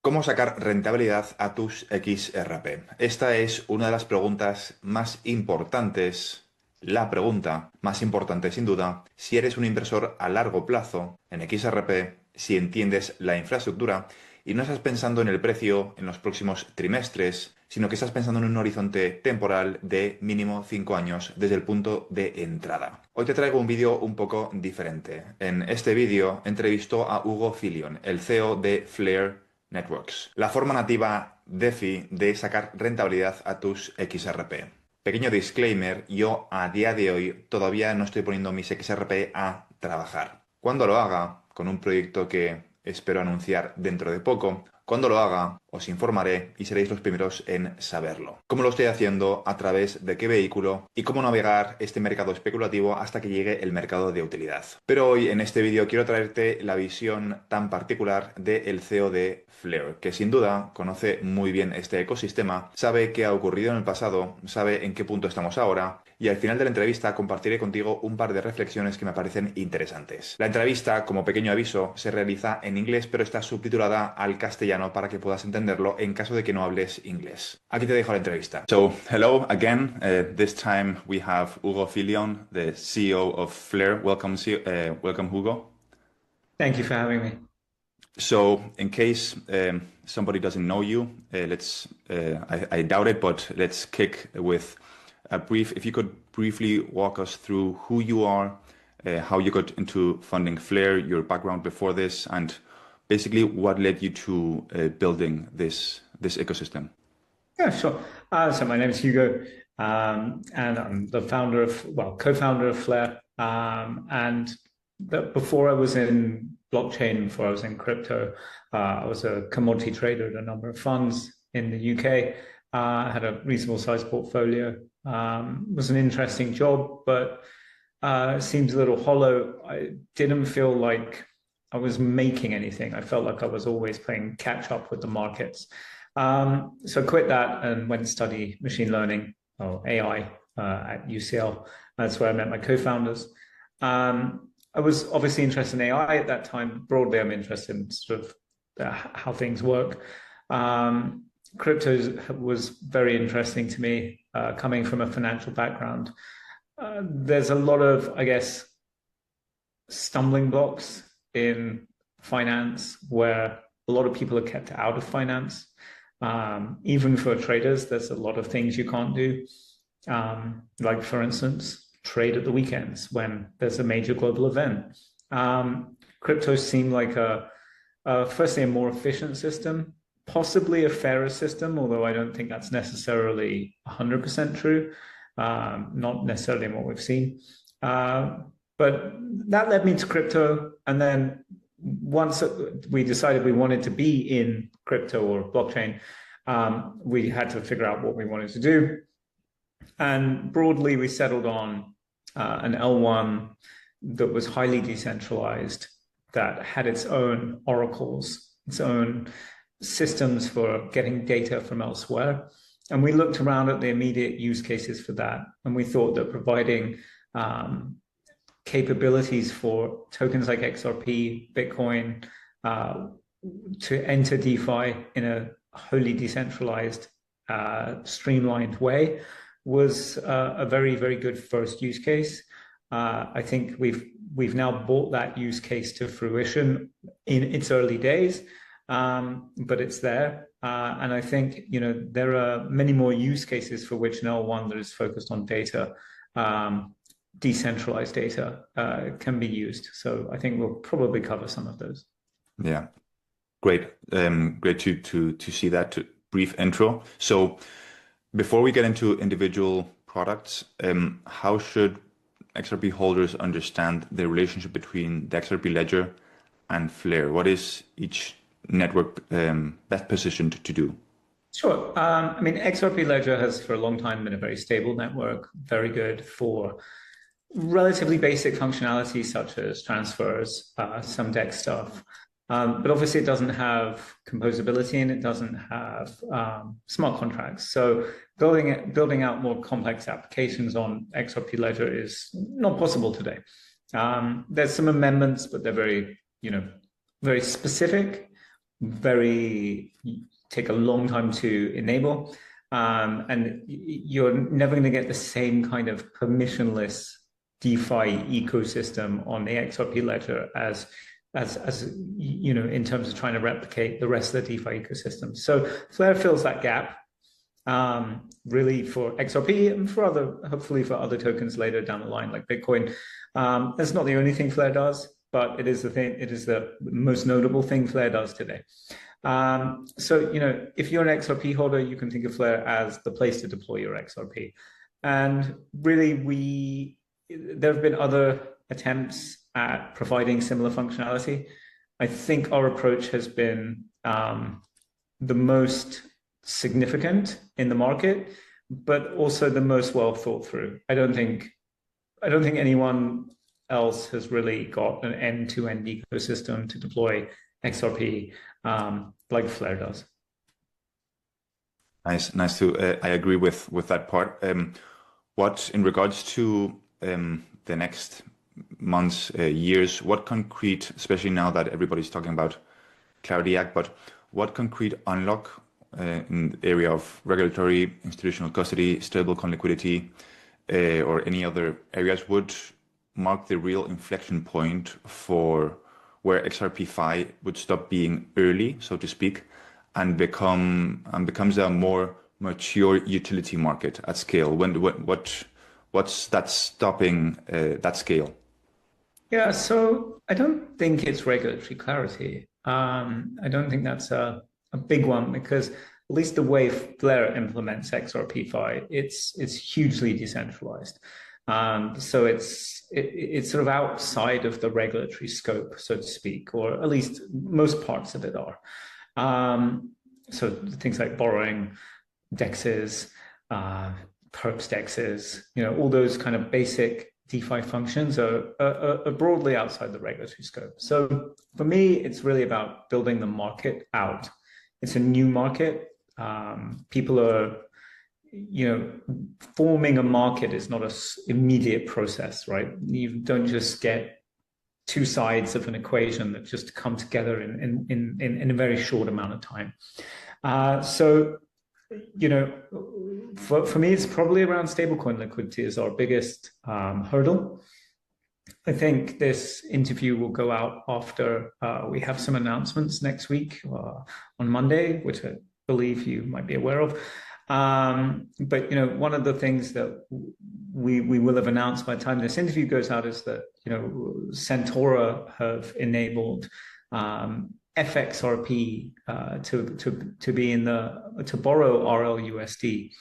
¿Cómo sacar rentabilidad a tus XRP? Esta es una de las preguntas más importantes, la pregunta más importante sin duda, si eres un inversor a largo plazo en XRP, si entiendes la infraestructura y no estás pensando en el precio en los próximos trimestres, sino que estás pensando en un horizonte temporal de mínimo 5 años desde el punto de entrada. Hoy te traigo un vídeo un poco diferente. En este vídeo entrevisto a Hugo P, el CEO de Flare Networks, la forma nativa DeFi de sacar rentabilidad a tus XRP. Pequeño disclaimer, yo a día de hoy todavía no estoy poniendo mis XRP a trabajar. Cuando lo haga, con un proyecto que espero anunciar dentro de poco, cuando lo haga, os informaré y seréis los primeros en saberlo. ¿Cómo lo estoy haciendo? ¿A través de qué vehículo? ¿Y cómo navegar este mercado especulativo hasta que llegue el mercado de utilidad? Pero hoy en este vídeo quiero traerte la visión tan particular del CEO de Flare, que sin duda conoce muy bien este ecosistema, sabe qué ha ocurrido en el pasado, sabe en qué punto estamos ahora, y al final de la entrevista compartiré contigo un par de reflexiones que me parecen interesantes. La entrevista, como pequeño aviso, se realiza en inglés, pero está subtitulada al castellano para que puedas entenderlo en caso de que no hables inglés. Aquí te dejo la entrevista. So, hello again. This time we have Hugo P, the CEO of Flare. Welcome, welcome, Hugo. Thank you for having me. So, in case somebody doesn't know you, I doubt it, but let's kick with a brief, if you could briefly walk us through who you are, how you got into funding Flare, your background before this, and basically what led you to building this ecosystem. Yeah, sure. So my name is Hugo, and I'm the founder of, co-founder of Flare. Before I was in blockchain, before I was in crypto, I was a commodity trader at a number of funds in the UK. I had a reasonable sized portfolio. It was an interesting job, but it seems a little hollow. I didn't feel like I was making anything. I felt like I was always playing catch up with the markets. So I quit that and went to study machine learning or AI at UCL. That's where I met my co-founders. I was obviously interested in AI at that time. Broadly, I'm interested in sort of how things work. Crypto was very interesting to me, coming from a financial background. There's a lot of, I guess, stumbling blocks in finance where a lot of people are kept out of finance. Even for traders, there's a lot of things you can't do. Like, for instance, trade at the weekends when there's a major global event. Crypto seemed like firstly, a more efficient system, possibly a fairer system, although I don't think that's necessarily 100% true, not necessarily in what we've seen. But that led me to crypto. And then once we decided we wanted to be in crypto or blockchain, we had to figure out what we wanted to do. And broadly, we settled on an L1 that was highly decentralized, that had its own oracles, its own systems for getting data from elsewhere. And we looked around at the immediate use cases for that. And we thought that providing capabilities for tokens like XRP, Bitcoin, to enter DeFi in a wholly decentralized, streamlined way was a very, very good first use case. I think we've now brought that use case to fruition in its early days, but it's there. And I think, there are many more use cases for which an L1 that is focused on data, decentralized data, can be used. So I think we'll probably cover some of those. Yeah, great. Great to see that brief intro. So before we get into individual products, how should XRP holders understand the relationship between the XRP ledger and Flare? What is each network best positioned to do? Sure. I mean, XRP Ledger has for a long time been a very stable network, very good for relatively basic functionality such as transfers, some DEX stuff. But obviously it doesn't have composability and it doesn't have smart contracts. So building out more complex applications on XRP Ledger is not possible today. There's some amendments, but they're very, very specific. take a long time to enable. And you're never going to get the same kind of permissionless DeFi ecosystem on the XRP ledger as you know, in terms of trying to replicate the rest of the DeFi ecosystem. So Flare fills that gap, really for XRP and for hopefully for other tokens later down the line, like Bitcoin. That's not the only thing Flare does, but it is the most notable thing Flare does today. So, you know, if you're an XRP holder, you can think of Flare as the place to deploy your XRP. And really, there have been other attempts at providing similar functionality. I think our approach has been the most significant in the market, but also the most well thought through. I don't think anyone else has really got an end-to-end ecosystem to deploy XRP like Flare does. Nice to. I agree with that part. What in regards to the next months, years, what concrete, especially now that everybody's talking about Clarity Act, but what concrete unlock in the area of regulatory, institutional custody, stablecoin liquidity, or any other areas would mark the real inflection point for where XRP-Fi would stop being early, so to speak, and becomes a more mature utility market at scale? What's that stopping that scale? Yeah, so I don't think it's regulatory clarity. I don't think that's a big one, because at least the way Flare implements XRP-Fi, it's hugely decentralized. So it's sort of outside of the regulatory scope, so to speak, or at least most parts of it are. So things like borrowing, dexes, perps dexes, you know, all those kind of basic DeFi functions are broadly outside the regulatory scope. So for me, it's really about building the market out. It's a new market. People are, you know, forming a market is not an immediate process, right? You don't just get two sides of an equation that just come together in a very short amount of time. So, you know, for me, it's probably around stablecoin liquidity is our biggest hurdle. I think this interview will go out after we have some announcements next week on Monday, which I believe you might be aware of. But, you know, one of the things that we will have announced by the time this interview goes out is that, you know, Centaura have enabled FXRP to be to borrow RLUSD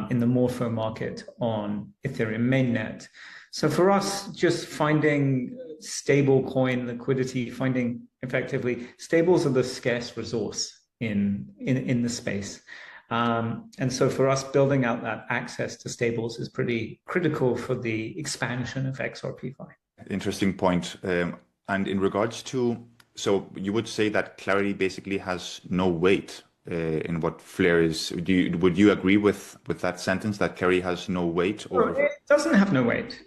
in the Morpho market on Ethereum mainnet. So for us, just finding stable coin liquidity, finding effectively stables are the scarce resource in the space. And so for us, building out that access to stables is pretty critical for the expansion of XRP-Fi. Interesting point. And in regards to, so you would say that Clarity basically has no weight in what Flare is. Would you agree with that sentence, that Clarity has no weight? Or it doesn't have no weight.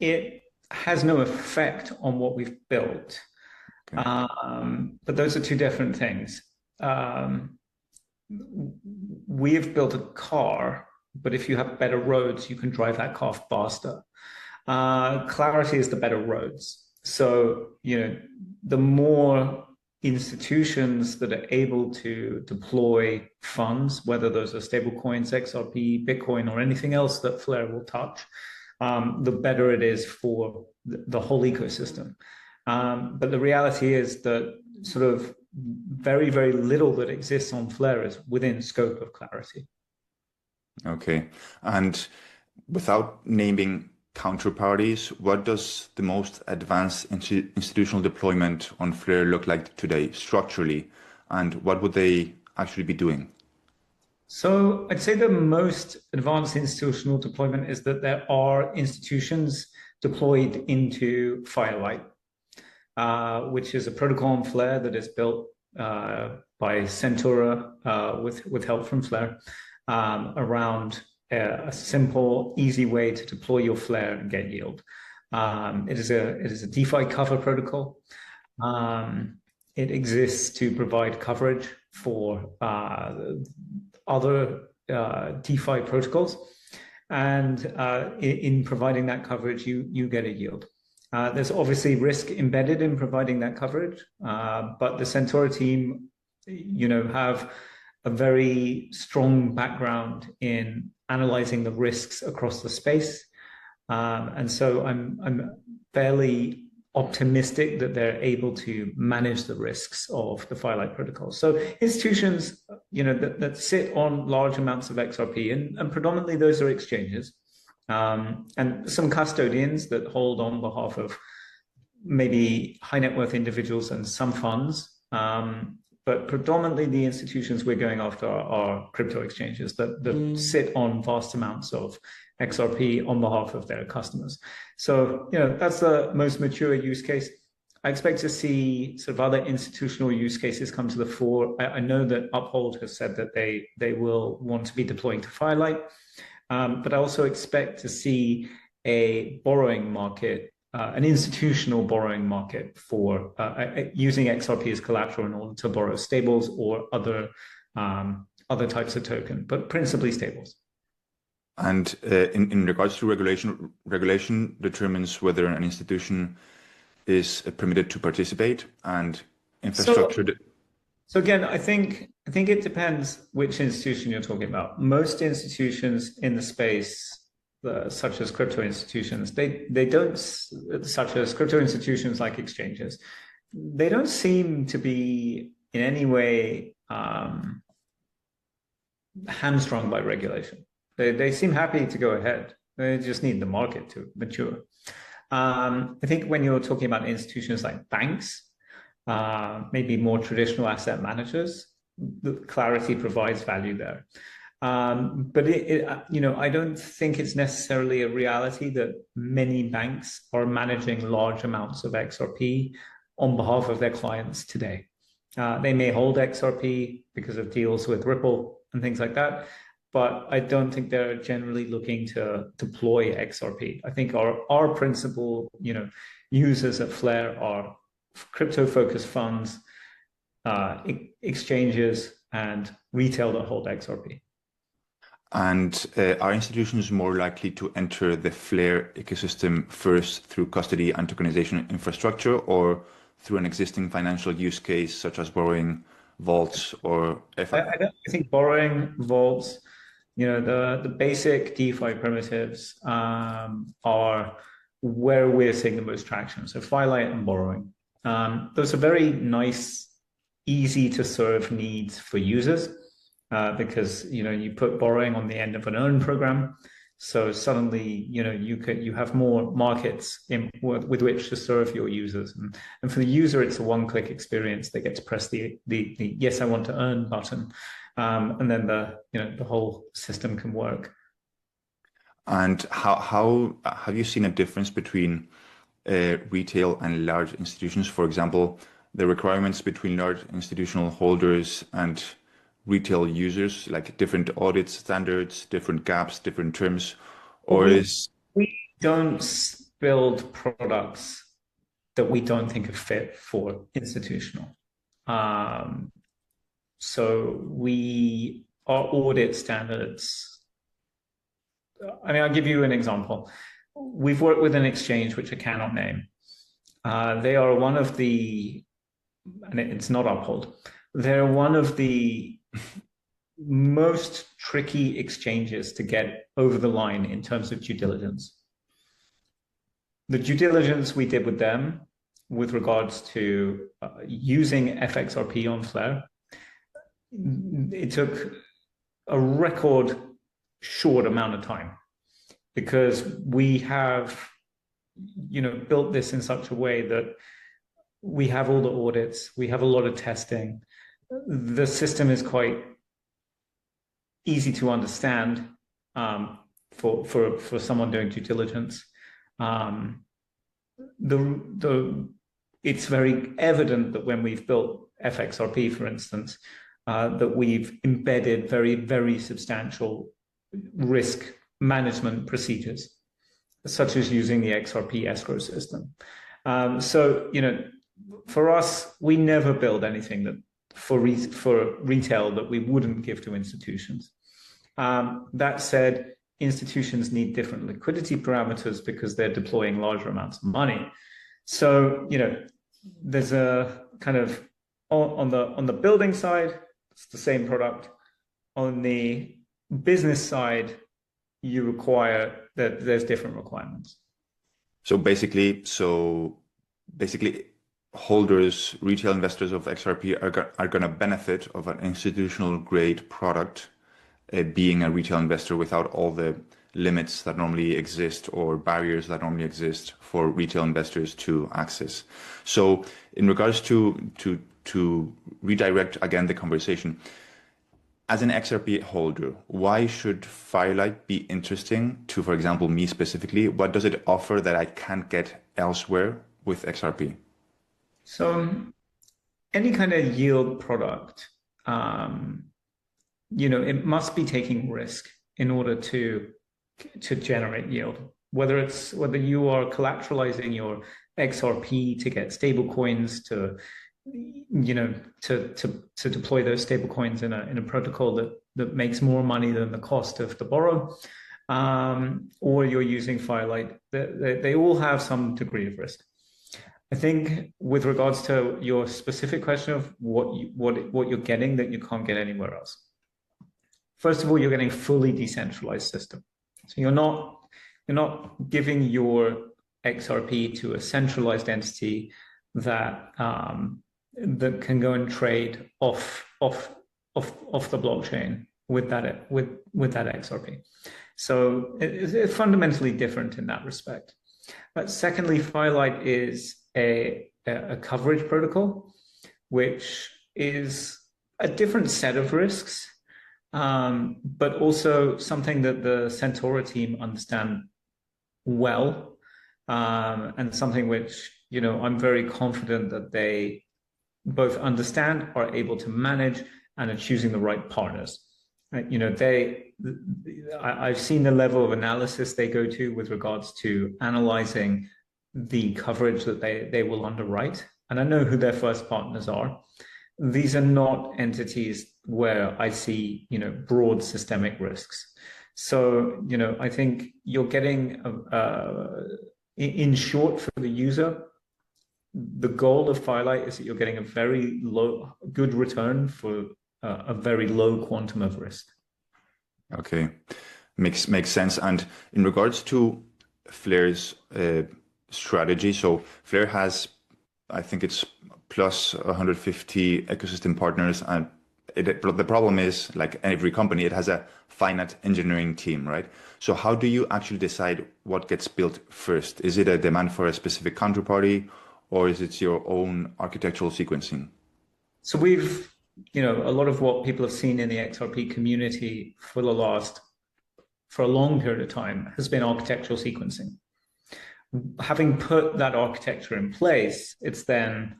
It has no effect on what we've built. Okay. But those are two different things. We have built a car, but if you have better roads, you can drive that car faster. Clarity is the better roads. So, you know, the more institutions that are able to deploy funds, whether those are stable coins, XRP, Bitcoin, or anything else that Flare will touch, the better it is for the whole ecosystem. But the reality is that sort of very, very little that exists on Flare is within scope of Clarity. Okay. And without naming counterparties, what does the most advanced institutional deployment on Flare look like today structurally, and what would they actually be doing? So I'd say the most advanced institutional deployment is that there are institutions deployed into Firelight, which is a protocol on Flare that is built by Centaura with help from Flare around a simple, easy way to deploy your Flare and get yield. It is a DeFi cover protocol. It exists to provide coverage for other DeFi protocols. And in providing that coverage, you get a yield. There's obviously risk embedded in providing that coverage, but the Centaur team, have a very strong background in analyzing the risks across the space. And so I'm fairly optimistic that they're able to manage the risks of the Firelight protocol. So institutions, that sit on large amounts of XRP, and predominantly those are exchanges, and some custodians that hold on behalf of maybe high net worth individuals and some funds. But predominantly the institutions we're going after are crypto exchanges that sit on vast amounts of XRP on behalf of their customers. So, that's the most mature use case. I expect to see sort of other institutional use cases come to the fore. I know that Uphold has said that they will want to be deploying to Firelight, but I also expect to see a borrowing market, an institutional borrowing market for using XRP as collateral in order to borrow stables or other types of token, but principally stables. And in regards to regulation determines whether an institution is permitted to participate, and infrastructure. So again, I think it depends which institution you're talking about. Most institutions in the space, such as crypto institutions, they don't, such as crypto institutions like exchanges, they don't seem to be in any way hamstrung by regulation. They seem happy to go ahead. They just need the market to mature. I think when you're talking about institutions like banks, maybe more traditional asset managers, the clarity provides value there. But I don't think it's necessarily a reality that many banks are managing large amounts of XRP on behalf of their clients today. They may hold XRP because of deals with Ripple and things like that, but I don't think they're generally looking to deploy XRP. I think our principal, users at Flare are crypto-focused funds, exchanges, and retail that hold XRP. And are institutions more likely to enter the Flare ecosystem first through custody and tokenization infrastructure, or through an existing financial use case such as borrowing, vaults, or FI? I think borrowing, vaults, the basic DeFi primitives are where we're seeing the most traction. So Firelight and borrowing. Those are very nice, easy to serve needs for users because you put borrowing on the end of an earn program. So suddenly, you have more markets with which to serve your users, and for the user, it's a one-click experience. They get to press the yes, I want to earn button, and then the whole system can work. And how have you seen a difference between retail and large institutions? For example, the requirements between large institutional holders and retail users, like different audit standards, different gaps, different terms, or we don't build products that we don't think are fit for institutional. So our audit standards. I'll give you an example. We've worked with an exchange which I cannot name. They are one of the, and it's not Uphold. They're one of the most tricky exchanges to get over the line in terms of due diligence. The due diligence we did with them with regards to using FXRP on Flare, it took a record short amount of time because we have, built this in such a way that we have all the audits, we have a lot of testing. The system is quite easy to understand for someone doing due diligence. It's very evident that when we've built FXRP, for instance, that we've embedded very, very substantial risk management procedures, such as using the XRP escrow system. So, for us, we never build anything that for retail that we wouldn't give to institutions. That said, institutions need different liquidity parameters because they're deploying larger amounts of money. So, there's a kind of on the building side, it's the same product. On the business side, you require that there's different requirements. So basically, holders, retail investors of XRP are going to benefit of an institutional grade product, being a retail investor without all the limits that normally exist or barriers that normally exist for retail investors to access. So in regards to redirect again the conversation, as an XRP holder, why should Firelight be interesting to, for example, me specifically? What does it offer that I can't get elsewhere with XRP? So any kind of yield product, it must be taking risk in order to generate yield. Whether you are collateralizing your XRP to get stable coins to deploy those stable coins in a protocol that makes more money than the cost of the borrow, or you're using Firelight, they all have some degree of risk. I think with regards to your specific question of what you're getting that you can't get anywhere else. First of all, you're getting a fully decentralized system. So you're not giving your XRP to a centralized entity that can go and trade off the blockchain with that XRP. So it's fundamentally different in that respect. But secondly, Firelight is a coverage protocol, which is a different set of risks, but also something that the Centaura team understand well, and something which, I'm very confident that they both understand, are able to manage, and are choosing the right partners. I've seen the level of analysis they go to with regards to analyzing the coverage that they will underwrite. And I know who their first partners are. These are not entities where I see, broad systemic risks. So, I think you're getting, in short, for the user, the goal of Firelight is that you're getting a very good return for a very low quantum of risk. Okay, makes sense. And in regards to Flare's strategy, so Flare has, I think it's plus 150 ecosystem partners, and the problem is, like every company, it has a finite engineering team, right? So how do you actually decide what gets built first? Is it a demand for a specific counterparty, or is it your own architectural sequencing? So we've, a lot of what people have seen in the XRP community for a long period of time has been architectural sequencing. Having put that architecture in place, it's then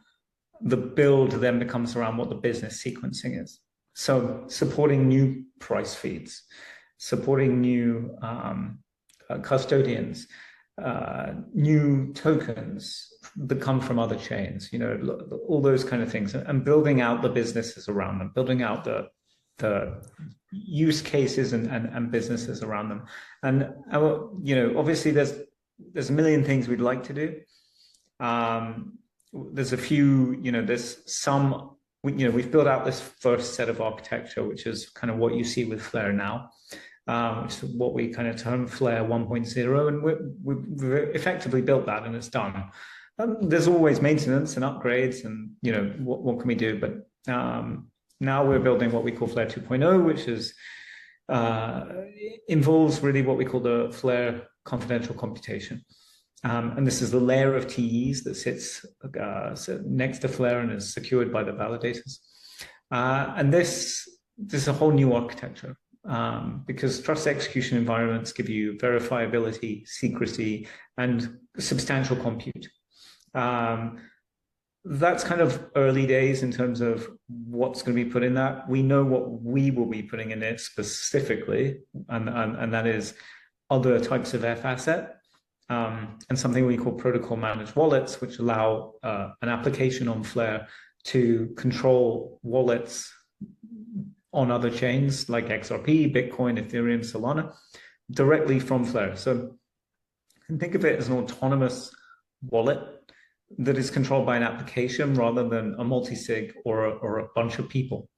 the build then becomes around what the business sequencing is. So supporting new price feeds, supporting new custodians, new tokens that come from other chains, all those kind of things, and building out the businesses around them, building out the use cases and businesses around them. And obviously there's a million things we'd like to do. There's a few, there's some, we've built out this first set of architecture, which is kind of what you see with Flare now, which is what we kind of term Flare 1.0, and we've effectively built that, and it's done. There's always maintenance and upgrades, and what can we do? But now we're building what we call Flare 2.0, which is involves really what we call the Flare confidential computation. And this is the layer of TEs that sits next to Flare and is secured by the validators. And this is a whole new architecture, because trust execution environments give you verifiability, secrecy, and substantial compute. That's kind of early days in terms of what's going to be put in that. We know what we will be putting in it specifically, and that is other types of F asset. and something we call protocol managed wallets, which allow an application on Flare to control wallets on other chains like XRP, Bitcoin, Ethereum, Solana, directly from Flare. So you can think of it as an autonomous wallet that is controlled by an application rather than a multi-sig or a bunch of people.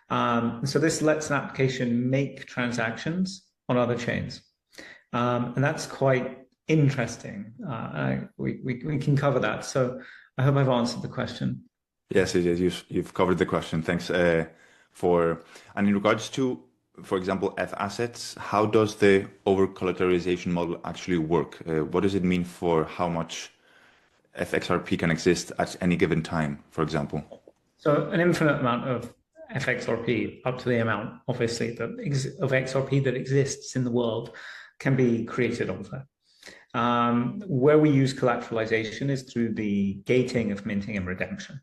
So this lets an application make transactions on other chains. And that's quite interesting. We can cover that. So I hope I've answered the question. Yes, you've covered the question. Thanks and in regards to, for example, F assets, how does the over-collateralization model actually work? What does it mean for how much FXRP can exist at any given time, for example? So an infinite amount of FXRP, up to the amount, obviously, of XRP that exists in the world, can be created on Flare. Where we use collateralization is through the gating of minting and redemption.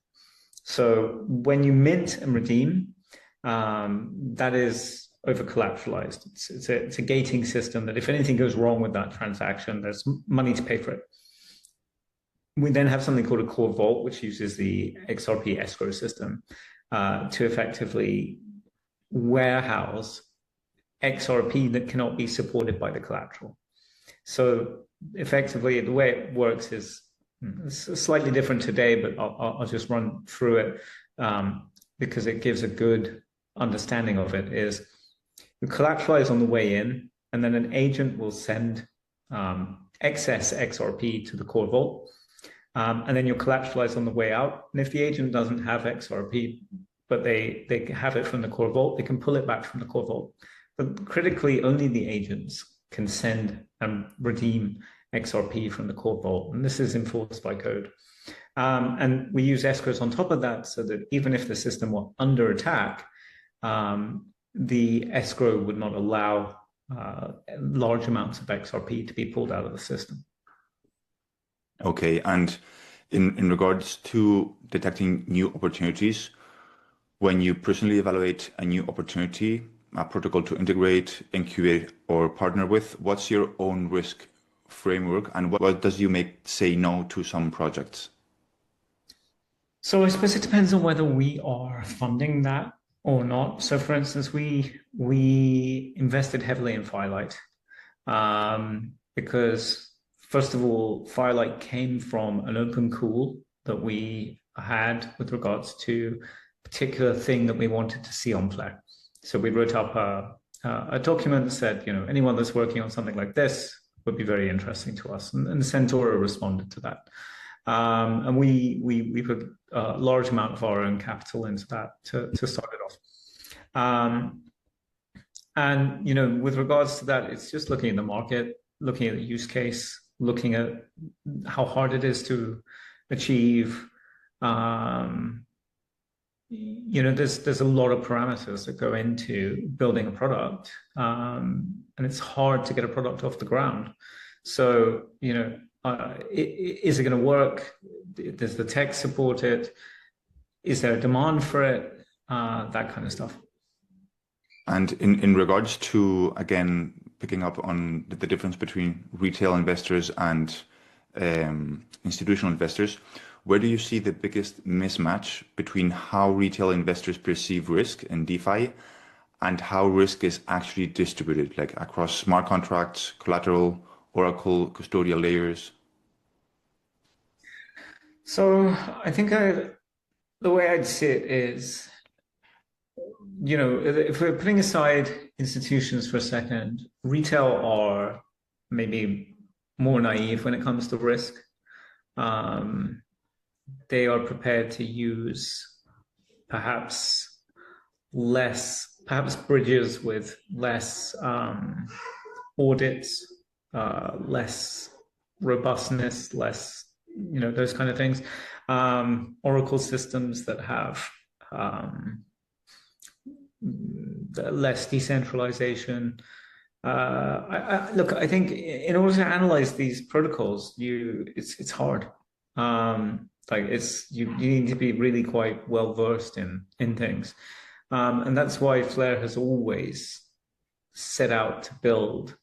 So when you mint and redeem, that is over-collateralized. It's a gating system that if anything goes wrong with that transaction, there's money to pay for it. We then have something called a core vault, which uses the XRP escrow system to effectively warehouse XRP that cannot be supported by the collateral. So effectively, the way it works is it's slightly different today, but I'll just run through it because it gives a good understanding of it. Is you collateralize on the way in, and then an agent will send excess XRP to the core vault. And then you'll collateralize on the way out. And if the agent doesn't have XRP, but they have it from the core vault, they can pull it back from the core vault. But critically, only the agents can send and redeem XRP from the core vault. And this is enforced by code. And we use escrows on top of that so that even if the system were under attack, the escrow would not allow large amounts of XRP to be pulled out of the system. Okay, and in regards to detecting new opportunities, when you personally evaluate a new opportunity, a protocol to integrate, incubate, or partner with, what's your own risk framework, and what does you make say no to some projects? So I suppose it depends on whether we are funding that or not. So for instance, we invested heavily in Firelight because first of all, Firelight came from an open call that we had with regards to a particular thing that we wanted to see on Flare. So we wrote up a document that said, you know, anyone that's working on something like this would be very interesting to us. And Centauro responded to that. And we put a large amount of our own capital into that to start it off. And, you know, with regards to that, it's just looking at the market, looking at the use case, looking at how hard it is to achieve. You know, there's a lot of parameters that go into building a product, and it's hard to get a product off the ground. So, you know, is it going to work? Does the tech support it? Is there a demand for it? That kind of stuff. And in regards to, again, picking up on the difference between retail investors and institutional investors, where do you see the biggest mismatch between how retail investors perceive risk in DeFi and how risk is actually distributed, like across smart contracts, collateral, Oracle, custodial layers? So I think the way I'd see it is, you know, if we're putting aside institutions for a second, retail are maybe more naive when it comes to risk. They are prepared to use perhaps bridges with less audits, less robustness, less, you know, those kind of things. Oracle systems that have less decentralization. Look, I think in order to analyze these protocols, it's hard. You need to be really quite well versed in things, and that's why Flare has always set out to build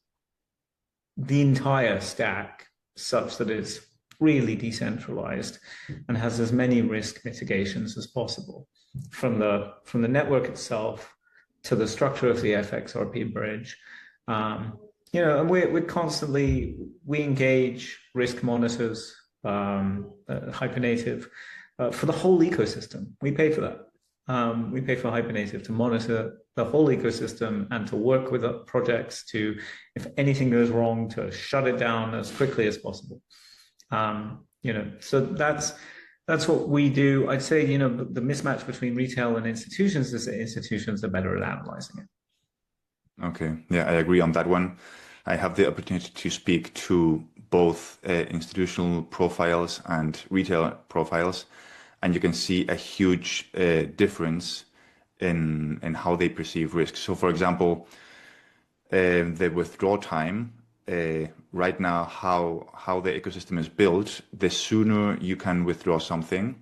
the entire stack such that it's really decentralized and has as many risk mitigations as possible, from the network itself to the structure of the FXRP bridge. You know, and we engage risk monitors, Hypernative, for the whole ecosystem. We pay for that. We pay for Hypernative to monitor the whole ecosystem and to work with projects to, if anything goes wrong, to shut it down as quickly as possible. You know, so that's what we do. I'd say, you know, the mismatch between retail and institutions is that institutions are better at analyzing it. Okay, yeah, I agree on that one. I have the opportunity to speak to both institutional profiles and retail profiles, and you can see a huge difference in how they perceive risk. So, for example, the withdrawal time right now, how the ecosystem is built, the sooner you can withdraw something,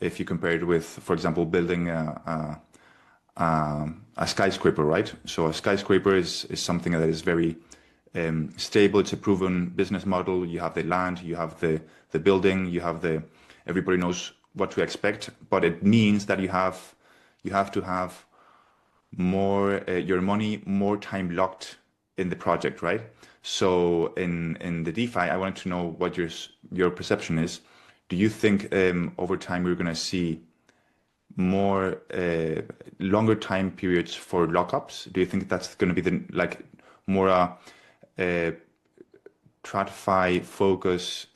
if you compare it with, for example, building a skyscraper, right? So a skyscraper is something that is very stable. It's a proven business model. You have the land, you have the building, you have everybody knows what to expect, but it means that you have to have more your money, more time locked in the project, right? So in the DeFi, I wanted to know what your perception is. Do you think over time we're going to see more longer time periods for lockups? Do you think that's going to be more TradFi focus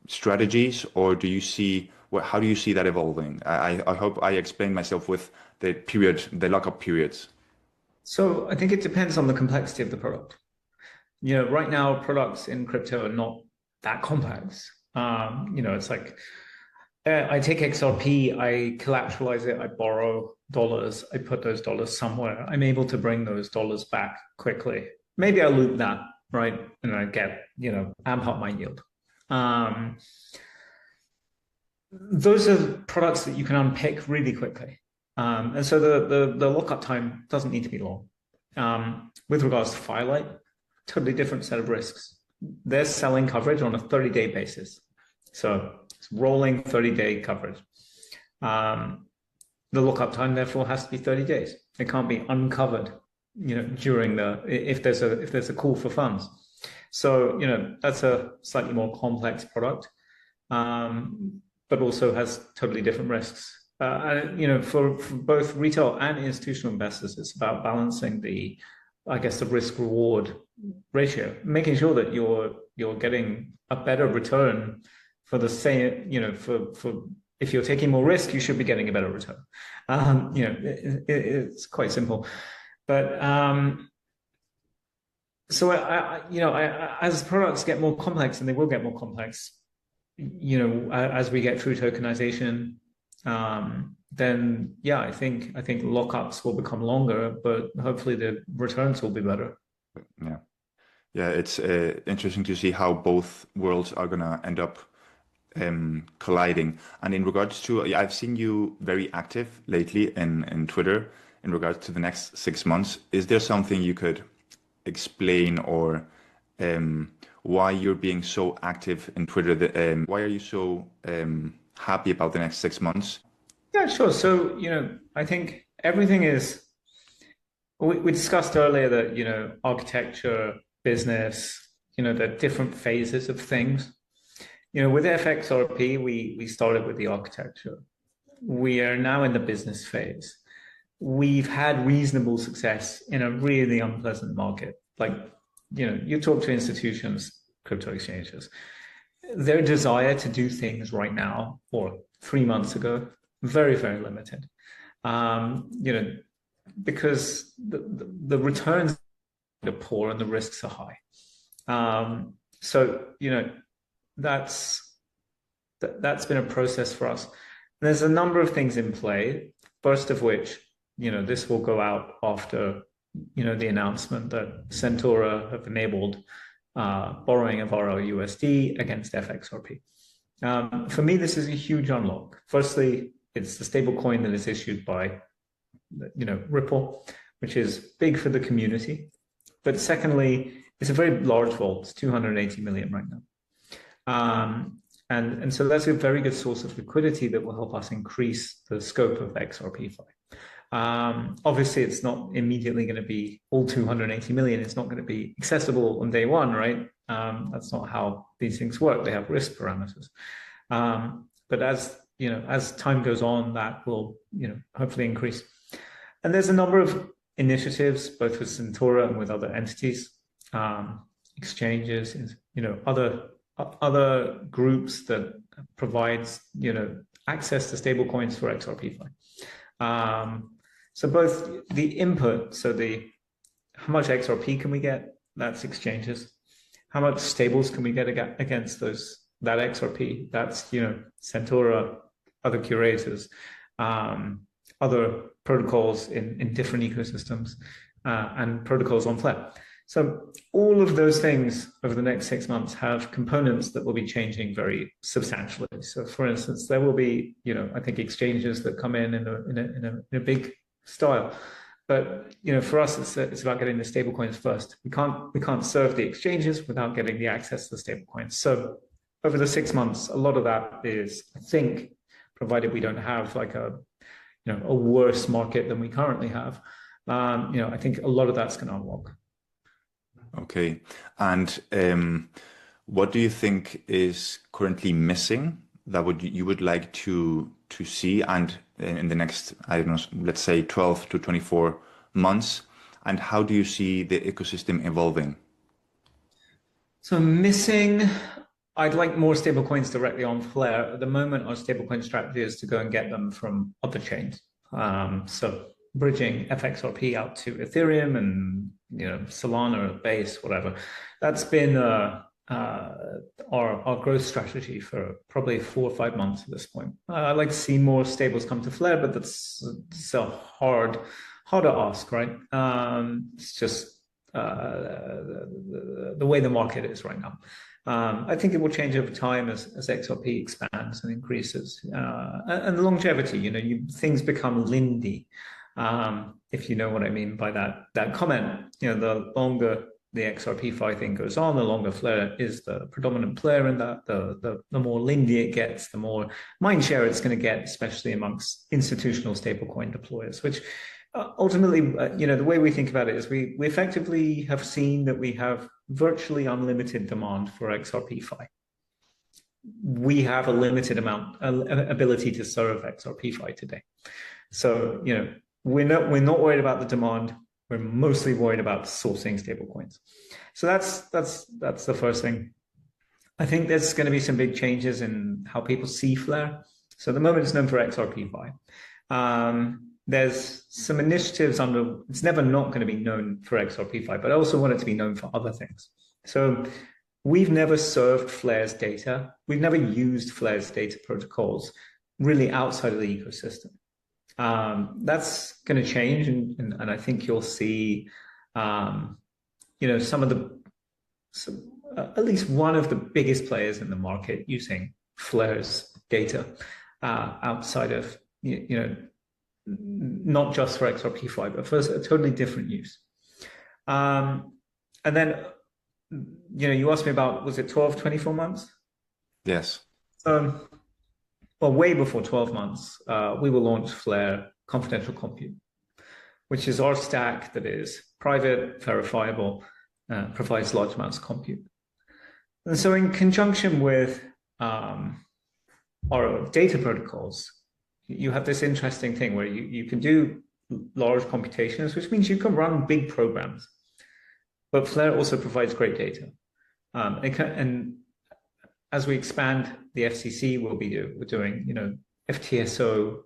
strategies, or do you see how do you see that evolving? I hope I explained myself with the lockup periods. So I think it depends on the complexity of the product. You know, right now products in crypto are not that complex. You know, it's like I take XRP, I collateralize it, I borrow dollars, I put those dollars somewhere. I'm able to bring those dollars back quickly. Maybe I loop that, right? And I get, you know, amp up my yield. Those are products that you can unpick really quickly. And so the lockup time doesn't need to be long. With regards to Firelight, totally different set of risks. They're selling coverage on a 30-day basis. So it's rolling 30-day coverage. The lockup time, therefore, has to be 30 days. It can't be uncovered, you know, during if there's a call for funds. So, you know, that's a slightly more complex product, but also has totally different risks. And, you know, for both retail and institutional investors, it's about balancing the risk reward ratio, making sure that you're getting a better return for the same, you know, for if you're taking more risk, you should be getting a better return. You know, it's quite simple, but so you know, as products get more complex, and they will get more complex, you know, as we get through tokenization, then yeah, I think lockups will become longer, but hopefully the returns will be better. Yeah, it's interesting to see how both worlds are gonna end up colliding. And in regards to, I've seen you very active lately in Twitter in regards to the next 6 months. Is there something you could explain, or why you're being so active in Twitter? Why are you so happy about the next 6 months? Yeah, sure. So, you know, I think everything is, we discussed earlier that, you know, architecture, business, you know, the different phases of things. You know, with FXRP, we started with the architecture. We are now in the business phase. We've had reasonable success in a really unpleasant market. Like, you know, you talk to institutions, crypto exchanges, their desire to do things right now, or 3 months ago, very, very limited. You know, because the returns are poor and the risks are high. So, you know, that's been a process for us. There's a number of things in play. First of which, you know, this will go out after, you know, the announcement that Centaura have enabled borrowing of RLUSD against FXRP. For me, this is a huge unlock. Firstly, it's the stable coin that is issued by, you know, Ripple, which is big for the community. But secondly, it's a very large vault. It's 280 million right now. And so that's a very good source of liquidity that will help us increase the scope of XRP-Fi. Obviously, it's not immediately going to be all 280 million. It's not going to be accessible on day one, right? That's not how these things work. They have risk parameters. But as time goes on, that will, hopefully increase. And there's a number of initiatives, both with Centaura and with other entities, exchanges, other groups that provides, access to stable coins for XRP-Fi. So both the input, so how much XRP can we get? That's exchanges. How much stables can we get against that XRP? That's, Centaura, other curators, other protocols in different ecosystems, and protocols on Flare. So all of those things over the next 6 months have components that will be changing very substantially. So for instance, there will be, I think exchanges that come in a big style. But, for us, it's about getting the stable coins first. We can't serve the exchanges without getting the access to the stable coins. So over the 6 months, a lot of that is, I think, provided we don't have like a worse market than we currently have, I think a lot of that's going to unlock. Okay. And what do you think is currently missing that you would like to see and in the next, I don't know, let's say 12 to 24 months? And how do you see the ecosystem evolving? So missing, I'd like more stablecoins directly on Flare. At the moment, our stablecoin strategy is to go and get them from other chains. So bridging FXRP out to Ethereum and Solana, Base, whatever. That's been our growth strategy for probably 4 or 5 months at this point. I'd like to see more stables come to Flare, but that's a hard to ask, right? It's just the way the market is right now. I think it will change over time as XRP expands and increases, and the longevity. Things become lindy. If you know what I mean by that comment, the longer the XRP-Fi thing goes on, the longer Flare is the predominant player in that, the more lindy it gets, the more mind share it's going to get, especially amongst institutional stablecoin deployers, which ultimately, the way we think about it is we effectively have seen that we have virtually unlimited demand for XRP-Fi. We have a limited ability to serve XRP-Fi today. So, we're not worried about the demand. We're mostly worried about sourcing stablecoins. So that's the first thing. I think there's going to be some big changes in how people see Flare. So at the moment it's known for XRP-Fi. There's some initiatives it's never not going to be known for XRP-Fi, but I also want it to be known for other things. So we've never served Flare's data. We've never used Flare's data protocols really outside of the ecosystem. That's going to change, and I think you'll see, at least one of the biggest players in the market using Flare's data outside of, not just for XRP-Fi, but for a totally different use. And then, you asked me about, was it 12, 24 months? Yes. Well, way before 12 months, we will launch Flare Confidential Compute, which is our stack that is private, verifiable, provides large amounts of compute. And so in conjunction with our data protocols, you have this interesting thing where you can do large computations, which means you can run big programs. But Flare also provides great data. And as we expand the FCC, we're doing, FTSO,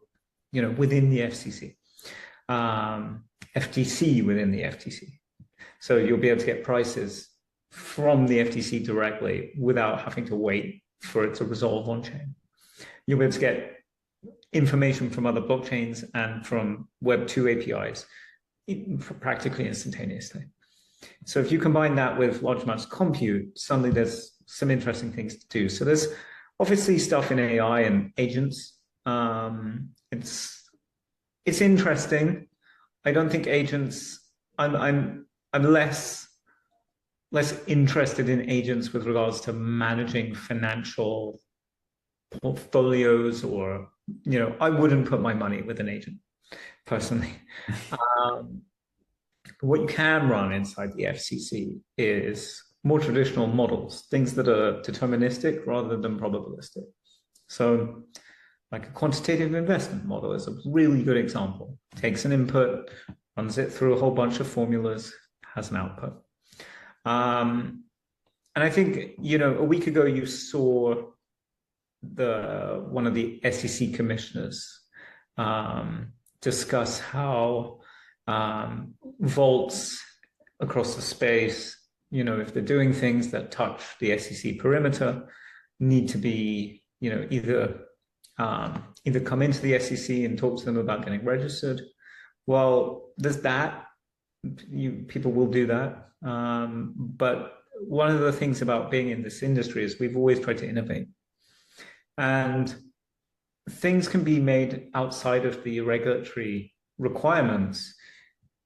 within the FCC, FTC within the FTC. So you'll be able to get prices from the FTC directly without having to wait for it to resolve on chain. You'll be able to get information from other blockchains and from Web 2 APIs practically instantaneously. So if you combine that with large amounts of compute, suddenly there's some interesting things to do. So there's obviously stuff in AI and agents. It's interesting. I don't think agents. I'm less less interested in agents with regards to managing financial portfolios, or, I wouldn't put my money with an agent personally. What you can run inside the FCC is more traditional models, things that are deterministic rather than probabilistic. So like a quantitative investment model is a really good example. Takes an input, runs it through a whole bunch of formulas, has an output. And I think, a week ago you saw one of the SEC commissioners discuss how vaults across the space, if they're doing things that touch the SEC perimeter, need to be, either come into the SEC and talk to them about getting registered. Well, there's that. People will do that. But one of the things about being in this industry is we've always tried to innovate. And things can be made outside of the regulatory requirements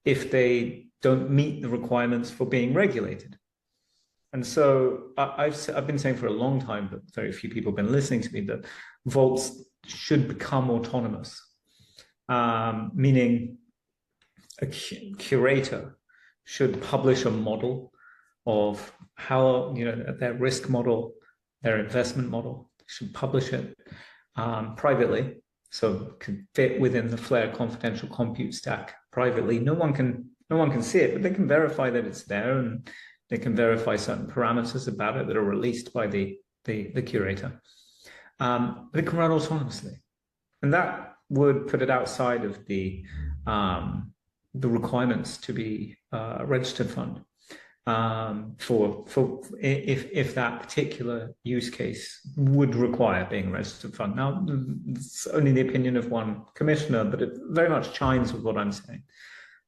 if they don't meet the requirements for being regulated. And so I've been saying for a long time, but very few people have been listening to me, that vaults should become autonomous, meaning a curator should publish a model of how, their risk model, their investment model, should publish it privately, so it could fit within the Flare confidential compute stack privately. No one can see it, but they can verify that it's there, and they can verify certain parameters about it that are released by the curator. But it can run autonomously, and that would put it outside of the requirements to be a registered fund. For if that particular use case would require being a registered fund. Now, it's only the opinion of one commissioner, but it very much chimes with what I'm saying.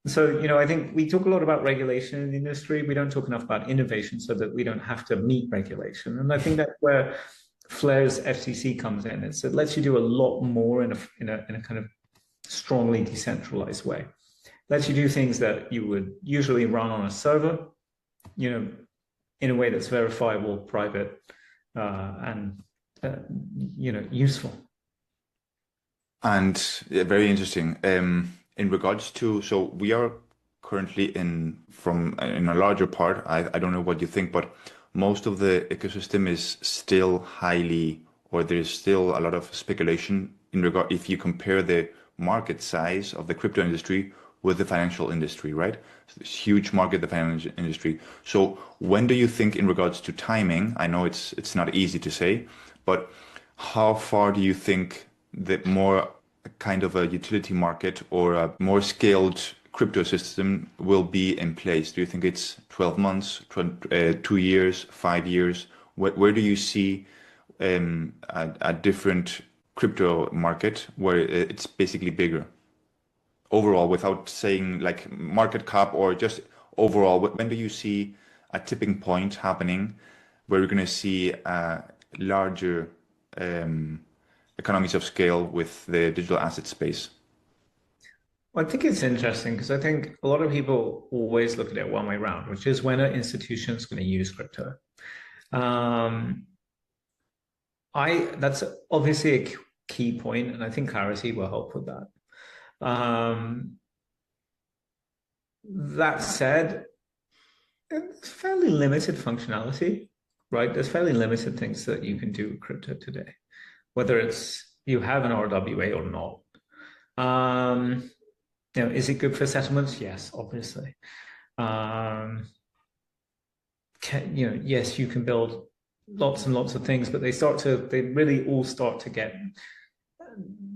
So, I think we talk a lot about regulation in the industry. We don't talk enough about innovation so that we don't have to meet regulation. And I think that's where Flare's FCC comes in. It lets you do a lot more in a kind of strongly decentralized way. It lets you do things that you would usually run on a server, in a way that's verifiable, private, and useful. And very interesting. In regards to, so we are currently in a larger part. I don't know what you think, but most of the ecosystem is still there's still a lot of speculation in regard, if you compare the market size of the crypto industry with the financial industry, right? So this huge market, the financial industry. So when do you think, in regards to timing, I know it's not easy to say, but how far do you think that more kind of a utility market or a more scaled crypto system will be in place? Do you think it's 12 months, 2 years, 5 years? Where do you see a different crypto market where it's basically bigger? Overall, without saying like market cap, or just overall, when do you see a tipping point happening where we're going to see larger economies of scale with the digital asset space? Well, I think it's interesting because I think a lot of people always look at it one way around, which is when are institutions going to use crypto? That's obviously a key point, and I think clarity will help with that. That said, it's fairly limited functionality, right? There's fairly limited things that you can do with crypto today, whether it's you have an RWA or not. Is it good for settlements? Yes, obviously. Yes, you can build lots and lots of things, but they really all start to get,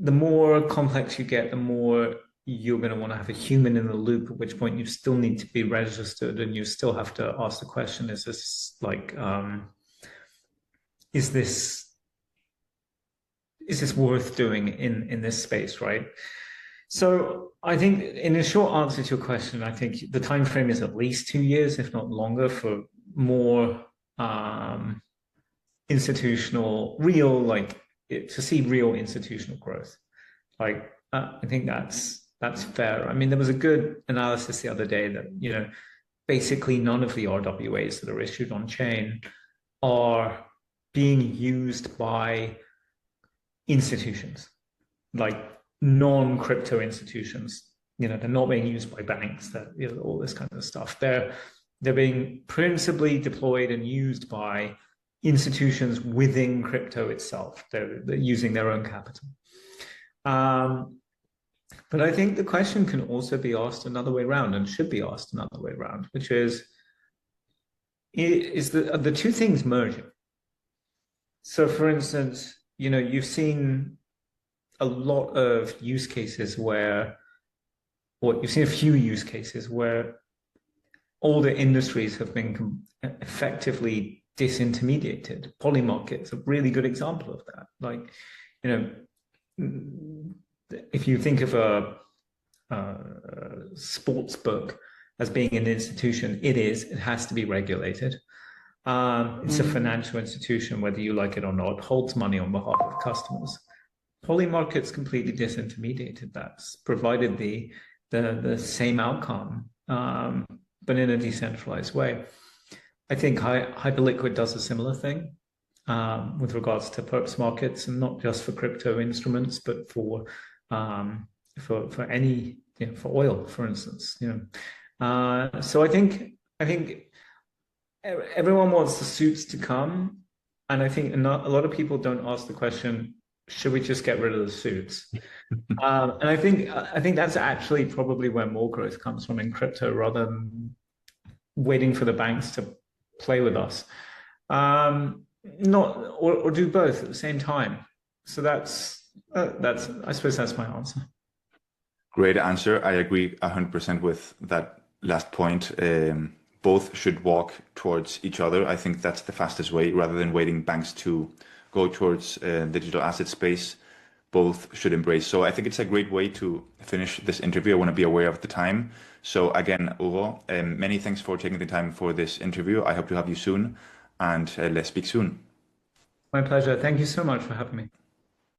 the more complex you get, the more you're going to want to have a human in the loop, at which point you still need to be registered, and you still have to ask the question, is this like, is this worth doing in this space, right? So I think, in a short answer to your question, I think the time frame is at least 2 years, if not longer, for more institutional, to see real institutional growth. I think that's fair. I mean, there was a good analysis the other day that, basically none of the RWAs that are issued on chain are being used by institutions, like non-crypto institutions. They're not being used by banks, all this kind of stuff. They're being principally deployed and used by institutions within crypto itself. They're using their own capital. But I think the question can also be asked another way around, and should be asked another way around, which is the two things merging? So, for instance, you've seen a lot of use cases where, or you've seen a few use cases where older industries have been effectively disintermediated. Polymarket's a really good example of that. Like, if you think of a sports book as being an institution, it has to be regulated. It's a financial institution, whether you like it or not, holds money on behalf of customers. Polymarket's completely disintermediated. That's provided the same outcome, but in a decentralized way. I think Hyperliquid does a similar thing with regards to perps markets, and not just for crypto instruments, but for any, for oil, for instance. So I think everyone wants the suits to come, and I think a lot of people don't ask the question, should we just get rid of the suits? And I think that's actually probably where more growth comes from in crypto, rather than waiting for the banks to play with us, or do both at the same time. So that's I suppose that's my answer. Great answer. I agree 100% with that last point. Both should walk towards each other. I think that's the fastest way, rather than waiting banks to go towards digital asset space. Both should embrace. So I think it's a great way to finish this interview. I want to be aware of the time. So again, Hugo, many thanks for taking the time for this interview. I hope to have you soon, and let's speak soon. My pleasure. Thank you so much for having me.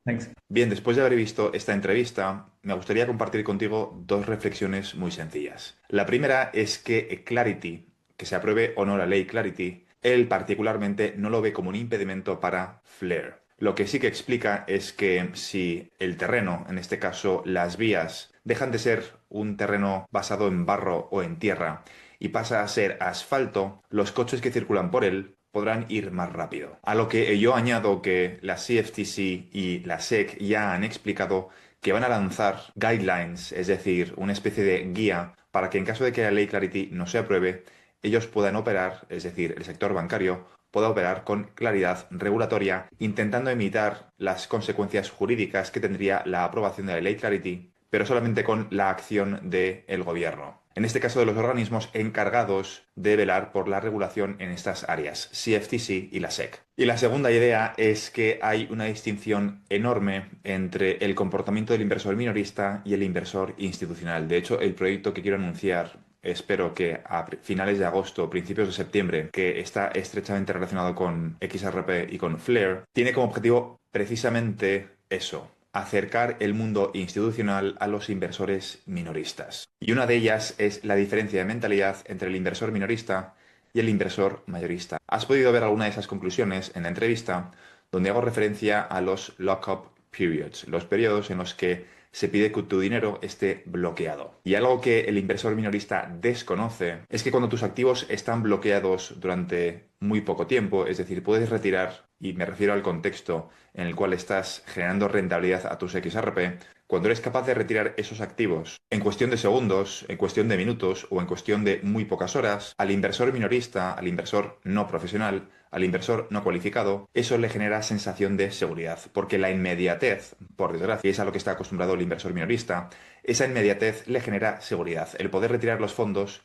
Thanks. Bien, después de haber visto esta entrevista, me gustaría compartir contigo dos reflexiones muy sencillas. La primera es que Clarity, que se apruebe o no la ley Clarity, él particularmente no lo ve como un impedimento para Flare. Lo que sí que explica es que si el terreno, en este caso las vías, dejan de ser un terreno basado en barro o en tierra y pasa a ser asfalto, los coches que circulan por él podrán ir más rápido. A lo que yo añado que la CFTC y la SEC ya han explicado que van a lanzar guidelines, es decir, una especie de guía para que en caso de que la ley Clarity no se apruebe, ellos puedan operar, es decir, el sector bancario pueda operar con claridad regulatoria, intentando imitar las consecuencias jurídicas que tendría la aprobación de la ley Clarity, pero solamente con la acción del gobierno. En este caso, de los organismos encargados de velar por la regulación en estas áreas, CFTC y la SEC. Y la segunda idea es que hay una distinción enorme entre el comportamiento del inversor minorista y el inversor institucional. De hecho, el proyecto que quiero anunciar, espero que a finales de agosto, principios de septiembre, que está estrechamente relacionado con XRP y con Flare, tiene como objetivo precisamente eso: acercar el mundo institucional a los inversores minoristas. Y una de ellas es la diferencia de mentalidad entre el inversor minorista y el inversor mayorista. Has podido ver alguna de esas conclusiones en la entrevista, donde hago referencia a los lock-up periods, los periodos en los que se pide que tu dinero esté bloqueado. Y algo que el inversor minorista desconoce es que cuando tus activos están bloqueados durante muy poco tiempo, es decir, puedes retirar, y me refiero al contexto en el cual estás generando rentabilidad a tus XRP, cuando eres capaz de retirar esos activos en cuestión de segundos, en cuestión de minutos o en cuestión de muy pocas horas, al inversor minorista, al inversor no profesional, al inversor no cualificado, eso le genera sensación de seguridad, porque la inmediatez, por desgracia, y es a lo que está acostumbrado el inversor minorista, esa inmediatez le genera seguridad, el poder retirar los fondos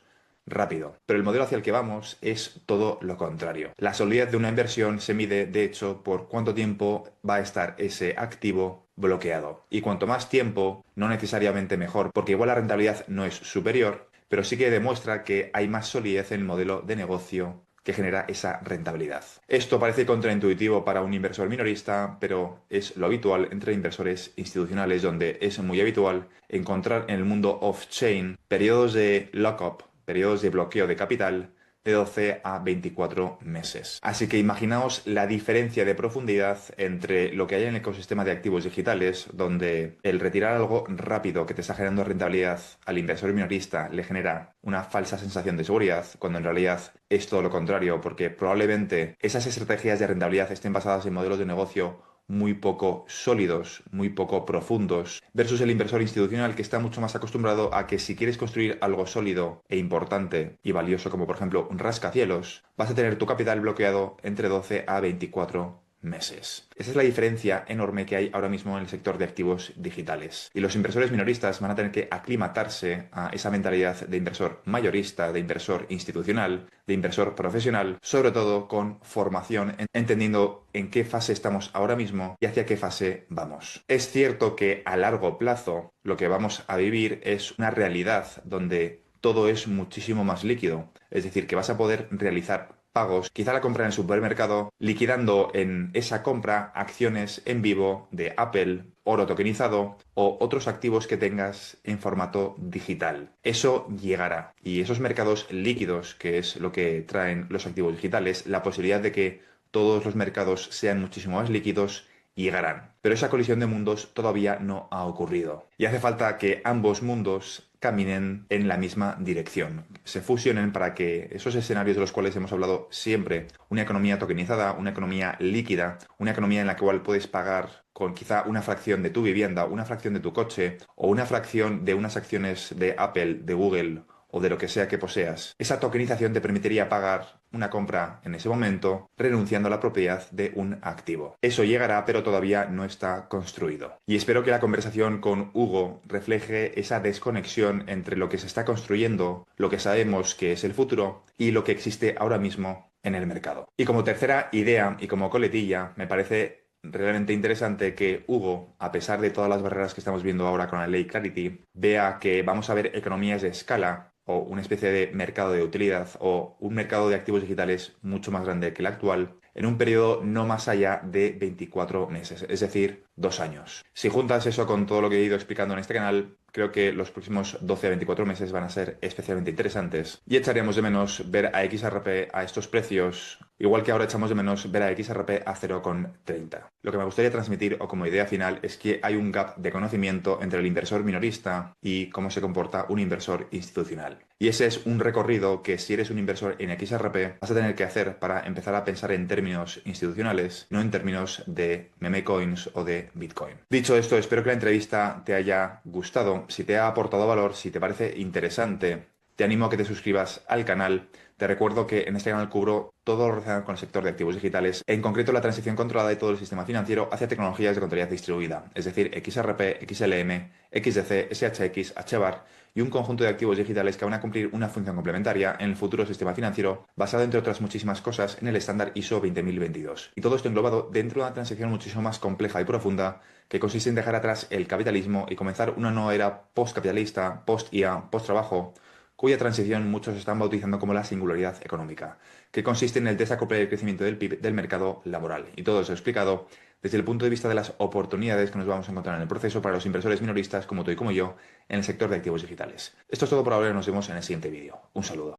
rápido. Pero el modelo hacia el que vamos es todo lo contrario. La solidez de una inversión se mide, de hecho, por cuánto tiempo va a estar ese activo bloqueado. Y cuanto más tiempo, no necesariamente mejor, porque igual la rentabilidad no es superior, pero sí que demuestra que hay más solidez en el modelo de negocio que genera esa rentabilidad. Esto parece contraintuitivo para un inversor minorista, pero es lo habitual entre inversores institucionales, donde es muy habitual encontrar en el mundo off-chain periodos de lock-up, periodos de bloqueo de capital de 12 a 24 meses. Así que imaginaos la diferencia de profundidad entre lo que hay en el ecosistema de activos digitales, donde el retirar algo rápido que te está generando rentabilidad al inversor minorista le genera una falsa sensación de seguridad, cuando en realidad es todo lo contrario, porque probablemente esas estrategias de rentabilidad estén basadas en modelos de negocio muy poco sólidos, muy poco profundos, versus el inversor institucional que está mucho más acostumbrado a que si quieres construir algo sólido e importante y valioso como por ejemplo un rascacielos, vas a tener tu capital bloqueado entre 12 a 24 meses. Esa es la diferencia enorme que hay ahora mismo en el sector de activos digitales. Y los inversores minoristas van a tener que aclimatarse a esa mentalidad de inversor mayorista, de inversor institucional, de inversor profesional, sobre todo con formación, entendiendo en qué fase estamos ahora mismo y hacia qué fase vamos. Es cierto que a largo plazo lo que vamos a vivir es una realidad donde todo es muchísimo más líquido. Es decir, que vas a poder realizar pagos, quizá la compra en el supermercado, liquidando en esa compra acciones en vivo de Apple, oro tokenizado o otros activos que tengas en formato digital. Eso llegará. Y esos mercados líquidos, que es lo que traen los activos digitales, la posibilidad de que todos los mercados sean muchísimo más líquidos, llegarán. Pero esa colisión de mundos todavía no ha ocurrido. Y hace falta que ambos mundos caminen en la misma dirección, se fusionen para que esos escenarios de los cuales hemos hablado siempre, una economía tokenizada, una economía líquida, una economía en la cual puedes pagar con quizá una fracción de tu vivienda, una fracción de tu coche o una fracción de unas acciones de Apple, de Google o de lo que sea que poseas. Esa tokenización te permitiría pagar una compra en ese momento, renunciando a la propiedad de un activo. Eso llegará, pero todavía no está construido. Y espero que la conversación con Hugo refleje esa desconexión entre lo que se está construyendo, lo que sabemos que es el futuro, y lo que existe ahora mismo en el mercado. Y como tercera idea y como coletilla, me parece realmente interesante que Hugo, a pesar de todas las barreras que estamos viendo ahora con la ley Clarity, vea que vamos a ver economías de escala o una especie de mercado de utilidad o un mercado de activos digitales mucho más grande que el actual en un periodo no más allá de 24 meses, es decir, 2 años. Si juntas eso con todo lo que he ido explicando en este canal, creo que los próximos 12 a 24 meses van a ser especialmente interesantes y echaríamos de menos ver a XRP a estos precios, igual que ahora echamos de menos ver a XRP a 0,30. Lo que me gustaría transmitir o como idea final es que hay un gap de conocimiento entre el inversor minorista y cómo se comporta un inversor institucional. Y ese es un recorrido que si eres un inversor en XRP vas a tener que hacer para empezar a pensar en términos institucionales, no en términos de meme coins o de Bitcoin. Dicho esto, espero que la entrevista te haya gustado. Si te ha aportado valor, si te parece interesante, te animo a que te suscribas al canal. Te recuerdo que en este canal cubro todo lo relacionado con el sector de activos digitales, en concreto la transición controlada de todo el sistema financiero hacia tecnologías de contabilidad distribuida, es decir, XRP, XLM, XDC, SHX, HBAR y un conjunto de activos digitales que van a cumplir una función complementaria en el futuro sistema financiero, basado entre otras muchísimas cosas en el estándar ISO 20022. Y todo esto englobado dentro de una transición muchísimo más compleja y profunda que consiste en dejar atrás el capitalismo y comenzar una nueva era post-capitalista, post-IA, post-trabajo, cuya transición muchos están bautizando como la singularidad económica, que consiste en el desacople del crecimiento del PIB del mercado laboral. Y todo eso explicado desde el punto de vista de las oportunidades que nos vamos a encontrar en el proceso para los inversores minoristas como tú y como yo en el sector de activos digitales. Esto es todo por ahora y nos vemos en el siguiente vídeo. Un saludo.